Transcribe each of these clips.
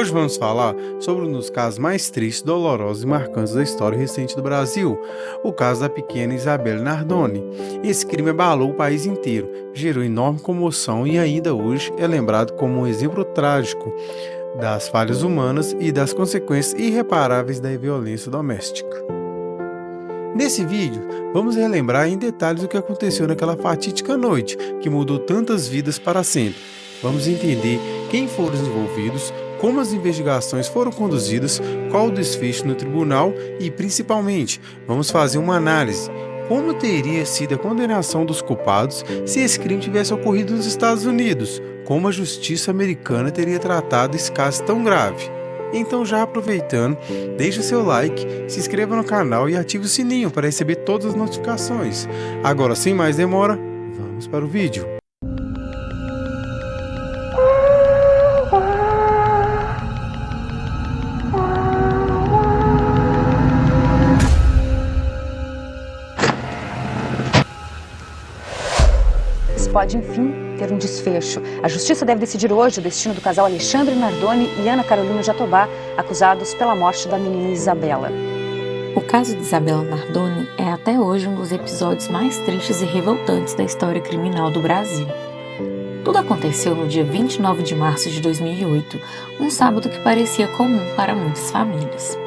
Hoje vamos falar sobre um dos casos mais tristes, dolorosos e marcantes da história recente do Brasil, o caso da pequena Isabelle Nardoni. Esse crime abalou o país inteiro, gerou enorme comoção e ainda hoje é lembrado como um exemplo trágico das falhas humanas e das consequências irreparáveis da violência doméstica. Nesse vídeo, vamos relembrar em detalhes o que aconteceu naquela fatídica noite que mudou tantas vidas para sempre. Vamos entender quem foram os envolvidos, como as investigações foram conduzidas, qual o desfecho no tribunal e, principalmente, vamos fazer uma análise. Como teria sido a condenação dos culpados se esse crime tivesse ocorrido nos Estados Unidos? Como a justiça americana teria tratado esse caso tão grave? Então, já aproveitando, deixe o seu like, se inscreva no canal e ative o sininho para receber todas as notificações. Agora, sem mais demora, vamos para o vídeo. Pode, enfim, ter um desfecho. A justiça deve decidir hoje o destino do casal Alexandre Nardoni e Ana Carolina Jatobá, acusados pela morte da menina Isabela. O caso de Isabela Nardoni é até hoje um dos episódios mais tristes e revoltantes da história criminal do Brasil. Tudo aconteceu no dia 29 de março de 2008, um sábado que parecia comum para muitas famílias.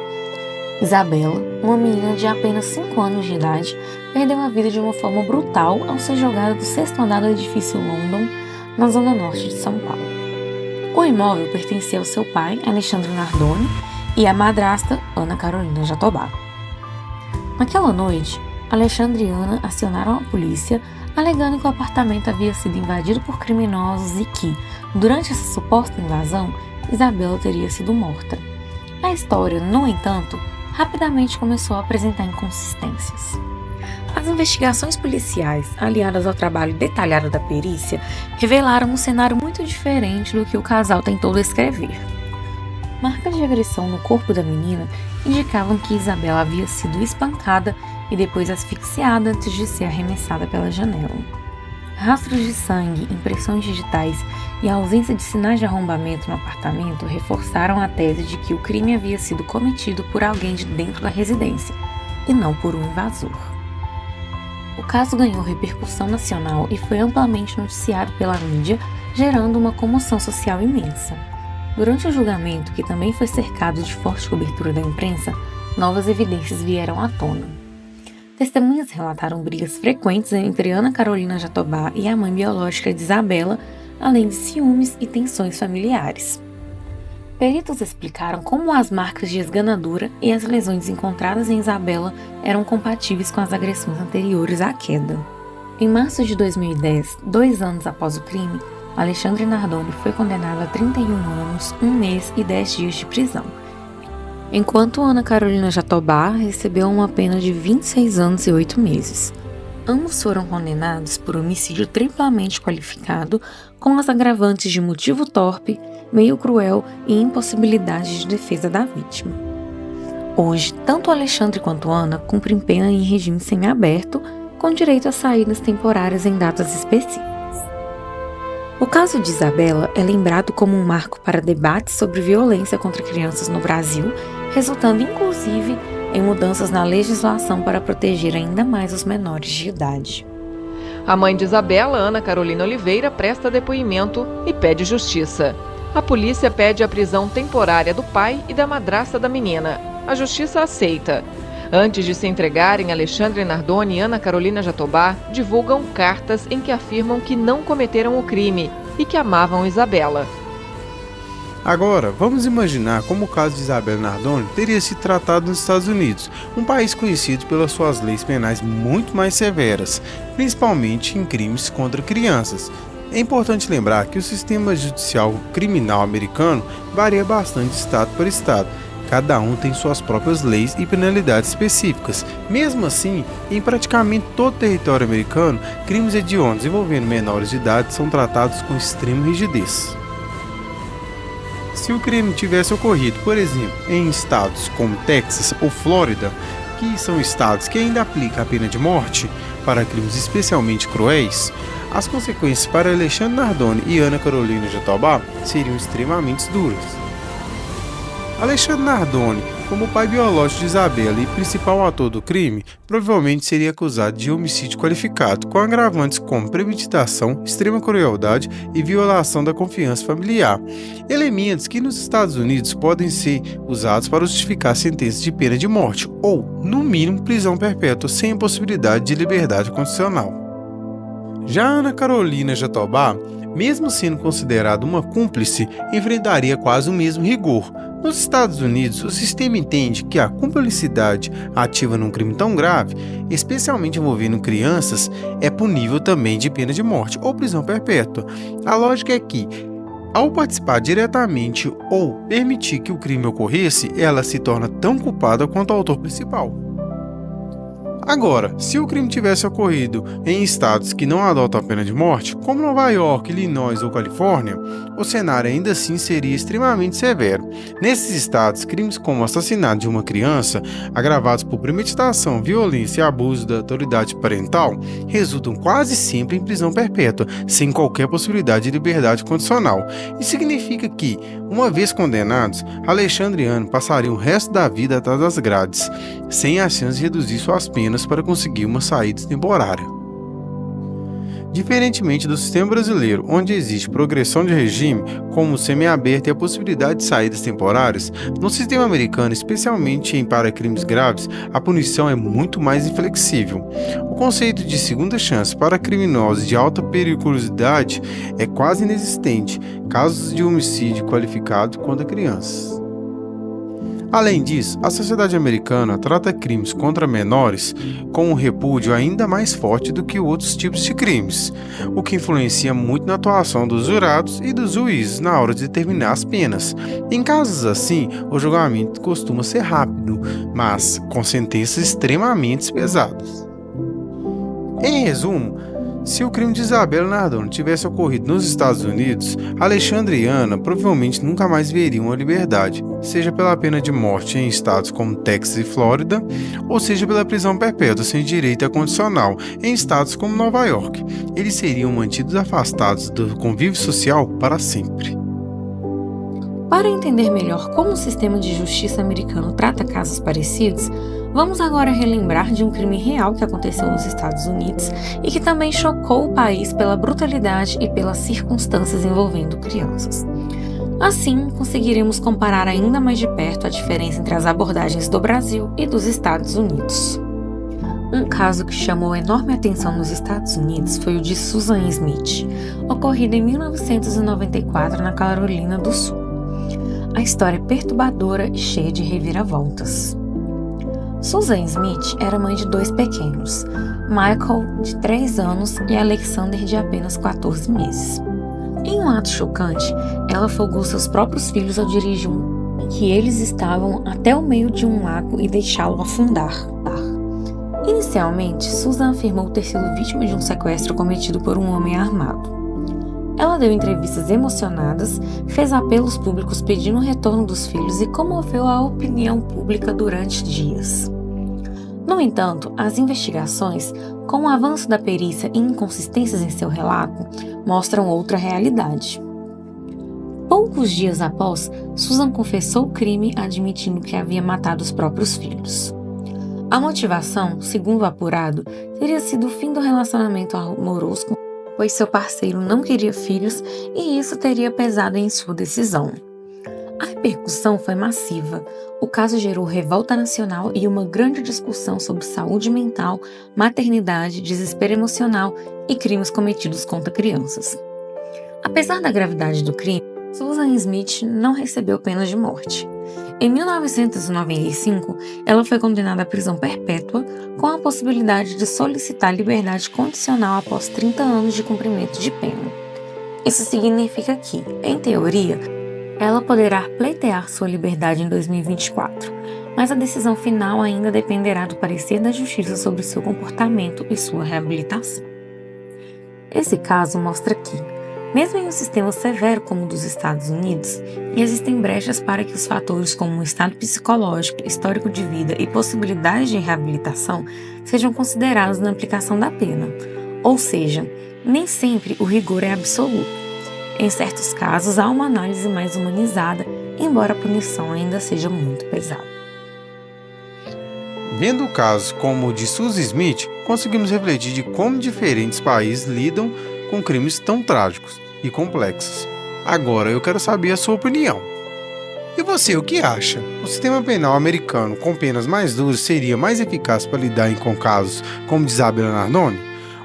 Isabela, uma menina de apenas 5 anos de idade, perdeu a vida de uma forma brutal ao ser jogada do 6º andar do edifício London, na zona norte de São Paulo. O imóvel pertencia ao seu pai, Alexandre Nardoni, e à madrasta, Ana Carolina Jatobá. Naquela noite, Alexandre e Ana acionaram a polícia, alegando que o apartamento havia sido invadido por criminosos e que, durante essa suposta invasão, Isabela teria sido morta. A história, no entanto, rapidamente começou a apresentar inconsistências. As investigações policiais, aliadas ao trabalho detalhado da perícia, revelaram um cenário muito diferente do que o casal tentou descrever. Marcas de agressão no corpo da menina indicavam que Isabela havia sido espancada e depois asfixiada antes de ser arremessada pela janela. Rastros de sangue, impressões digitais e a ausência de sinais de arrombamento no apartamento reforçaram a tese de que o crime havia sido cometido por alguém de dentro da residência, e não por um invasor. O caso ganhou repercussão nacional e foi amplamente noticiado pela mídia, gerando uma comoção social imensa. Durante o julgamento, que também foi cercado de forte cobertura da imprensa, novas evidências vieram à tona. Testemunhas relataram brigas frequentes entre Ana Carolina Jatobá e a mãe biológica de Isabela, além de ciúmes e tensões familiares. Peritos explicaram como as marcas de esganadura e as lesões encontradas em Isabela eram compatíveis com as agressões anteriores à queda. Em março de 2010, 2 anos após o crime, Alexandre Nardoni foi condenado a 31 anos, 1 mês e 10 dias de prisão, enquanto Ana Carolina Jatobá recebeu uma pena de 26 anos e 8 meses. Ambos foram condenados por homicídio triplamente qualificado, com as agravantes de motivo torpe, meio cruel e impossibilidade de defesa da vítima. Hoje, tanto Alexandre quanto Ana cumprem pena em regime semiaberto, com direito a saídas temporárias em datas específicas. O caso de Isabela é lembrado como um marco para debates sobre violência contra crianças no Brasil, resultando inclusive em mudanças na legislação para proteger ainda mais os menores de idade. A mãe de Isabela, Ana Carolina Oliveira, presta depoimento e pede justiça. A polícia pede a prisão temporária do pai e da madrasta da menina. A justiça aceita. Antes de se entregarem, Alexandre Nardoni e Ana Carolina Jatobá divulgam cartas em que afirmam que não cometeram o crime e que amavam Isabela. Agora, vamos imaginar como o caso de Isabelle Nardoni teria sido tratado nos Estados Unidos, um país conhecido pelas suas leis penais muito mais severas, principalmente em crimes contra crianças. É importante lembrar que o sistema judicial criminal americano varia bastante de estado para estado. Cada um tem suas próprias leis e penalidades específicas. Mesmo assim, em praticamente todo o território americano, crimes hediondos envolvendo menores de idade são tratados com extrema rigidez. Se o crime tivesse ocorrido, por exemplo, em estados como Texas ou Flórida, que são estados que ainda aplicam a pena de morte para crimes especialmente cruéis, as consequências para Alexandre Nardoni e Ana Carolina Jatobá seriam extremamente duras. Alexandre Nardoni, como pai biológico de Isabela e principal ator do crime, provavelmente seria acusado de homicídio qualificado, com agravantes como premeditação, extrema crueldade e violação da confiança familiar. Elementos que nos Estados Unidos podem ser usados para justificar sentenças de pena de morte ou, no mínimo, prisão perpétua sem possibilidade de liberdade condicional. Já Ana Carolina Jatobá, mesmo sendo considerada uma cúmplice, enfrentaria quase o mesmo rigor. Nos Estados Unidos, o sistema entende que a cumplicidade ativa num crime tão grave, especialmente envolvendo crianças, é punível também de pena de morte ou prisão perpétua. A lógica é que, ao participar diretamente ou permitir que o crime ocorresse, ela se torna tão culpada quanto o autor principal. Agora, se o crime tivesse ocorrido em estados que não adotam a pena de morte, como Nova York, Illinois ou Califórnia, o cenário ainda assim seria extremamente severo. Nesses estados, crimes como o assassinato de uma criança, agravados por premeditação, violência e abuso da autoridade parental, resultam quase sempre em prisão perpétua, sem qualquer possibilidade de liberdade condicional. Isso significa que, uma vez condenados, Alexandre e Ana passariam o resto da vida atrás das grades, sem a chance de reduzir suas penas para conseguir uma saída temporária. Diferentemente do sistema brasileiro, onde existe progressão de regime, como o semiaberto e a possibilidade de saídas temporárias, no sistema americano, especialmente para crimes graves, a punição é muito mais inflexível. O conceito de segunda chance para criminosos de alta periculosidade é quase inexistente, casos de homicídio qualificado contra crianças. Além disso, a sociedade americana trata crimes contra menores com um repúdio ainda mais forte do que outros tipos de crimes, o que influencia muito na atuação dos jurados e dos juízes na hora de determinar as penas. Em casos assim, o julgamento costuma ser rápido, mas com sentenças extremamente pesadas. Em resumo, se o crime de Isabela Nardoni tivesse ocorrido nos Estados Unidos, Alexandre e Ana provavelmente nunca mais veriam a liberdade, seja pela pena de morte em estados como Texas e Flórida, ou seja pela prisão perpétua sem direito a condicional em estados como Nova York. Eles seriam mantidos afastados do convívio social para sempre. Para entender melhor como o sistema de justiça americano trata casos parecidos, vamos agora relembrar de um crime real que aconteceu nos Estados Unidos e que também chocou o país pela brutalidade e pelas circunstâncias envolvendo crianças. Assim, conseguiremos comparar ainda mais de perto a diferença entre as abordagens do Brasil e dos Estados Unidos. Um caso que chamou enorme atenção nos Estados Unidos foi o de Susan Smith, ocorrido em 1994 na Carolina do Sul. A história é perturbadora e cheia de reviravoltas. Susan Smith era mãe de 2 pequenos, Michael, de 3 anos, e Alexander, de apenas 14 meses. Em um ato chocante, ela afogou seus próprios filhos ao dirigir em que eles estavam até o meio de um lago e deixá-lo afundar. Inicialmente, Susan afirmou ter sido vítima de um sequestro cometido por um homem armado. Ela deu entrevistas emocionadas, fez apelos públicos pedindo o retorno dos filhos e comoveu a opinião pública durante dias. No entanto, as investigações, com o avanço da perícia e inconsistências em seu relato, mostram outra realidade. Poucos dias após, Susan confessou o crime, admitindo que havia matado os próprios filhos. A motivação, segundo o apurado, teria sido o fim do relacionamento amoroso, pois seu parceiro não queria filhos e isso teria pesado em sua decisão. A repercussão foi massiva. O caso gerou revolta nacional e uma grande discussão sobre saúde mental, maternidade, desespero emocional e crimes cometidos contra crianças. Apesar da gravidade do crime, Susan Smith não recebeu pena de morte. Em 1995, ela foi condenada à prisão perpétua com a possibilidade de solicitar liberdade condicional após 30 anos de cumprimento de pena. Isso significa que, em teoria, ela poderá pleitear sua liberdade em 2024, mas a decisão final ainda dependerá do parecer da Justiça sobre seu comportamento e sua reabilitação. Esse caso mostra que, mesmo em um sistema severo como o dos Estados Unidos, existem brechas para que os fatores como o estado psicológico, histórico de vida e possibilidades de reabilitação sejam considerados na aplicação da pena. Ou seja, nem sempre o rigor é absoluto. Em certos casos, há uma análise mais humanizada embora a punição ainda seja muito pesada. Vendo o caso como o de Suzy Smith, conseguimos refletir de como diferentes países lidam com crimes tão trágicos e complexos. Agora eu quero saber a sua opinião. E você, o que acha? O sistema penal americano com penas mais duras seria mais eficaz para lidar com casos como de Isabela Nardoni?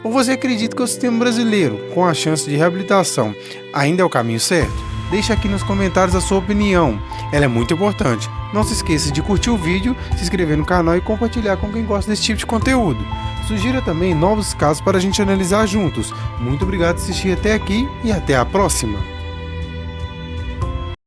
Ou você acredita que o sistema brasileiro, com a chance de reabilitação, ainda é o caminho certo? Deixa aqui nos comentários a sua opinião, ela é muito importante. Não se esqueça de curtir o vídeo, se inscrever no canal e compartilhar com quem gosta desse tipo de conteúdo. Sugira também novos casos para a gente analisar juntos. Muito obrigado por assistir até aqui e até a próxima!